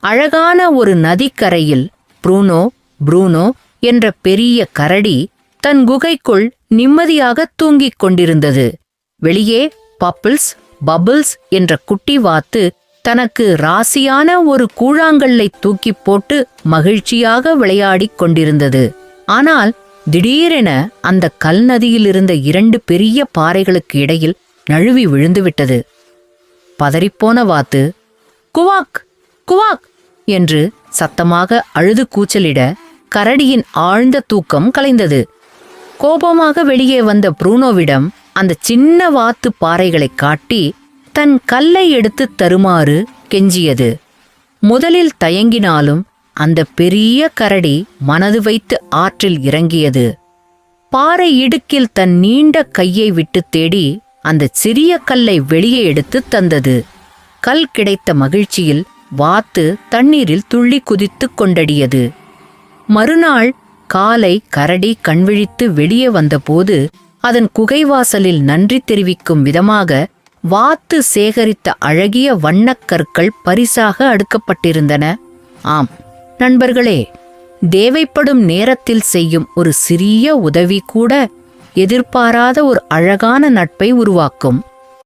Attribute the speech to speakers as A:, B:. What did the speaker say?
A: அழகான ஒரு நதிக்கரையில் ப்ரூனோ என்ற பெரிய கரடி தன் குகைக்குள் நிம்மதியாக தூங்கிக் கொண்டிருந்தது. வெளியே பபிள்ஸ் என்ற குட்டி வாத்து தனக்கு ராசியான ஒரு கூழாங்கல்லை தூக்கிப் போட்டு மகிழ்ச்சியாக விளையாடிக் கொண்டிருந்தது. ஆனால் திடீரென அந்த கல் நதியிலிருந்த 2 பெரிய பாறைகளுக்கு இடையில் நழுவி விழுந்துவிட்டது. பதறிப்போன வாத்து குவாக் குவாக் என்று சத்தமாக அழுது கூச்சலிட கரடியின் ஆழ்ந்த தூக்கம் கலைந்தது. கோபமாக வெளியே வந்த ப்ரூனோவிடம் அந்த சின்ன வாத்து பாறைகளைக் காட்டி தன் கல்லை எடுத்து தருமாறு கெஞ்சியது. முதலில் தயங்கினாலும் அந்த பெரிய கரடி மனது வைத்து ஆற்றில் இறங்கியது. பாறை இடுக்கில் தன் நீண்ட கையை விட்டு தேடி அந்த சிறிய கல்லை வெளியே எடுத்து தந்தது. கல் கிடைத்த மகிழ்ச்சியில் வாத்து தண்ணீரில் துள்ளி குதித்து கொண்டடியது. மறுநாள் காலை கரடி கண்விழித்து வெளியே வந்தபோது அதன் குகைவாசலில் நன்றி தெரிவிக்கும் விதமாக வாத்து சேகரித்த அழகிய வண்ணக்கற்கள் பரிசாக அடுக்கப்பட்டிருந்தன. ஆம் நண்பர்களே, தேவைப்படும் நேரத்தில் செய்யும் ஒரு சிறிய உதவி கூட எதிர்பாராத ஒரு அழகான நட்பை உருவாக்கும்.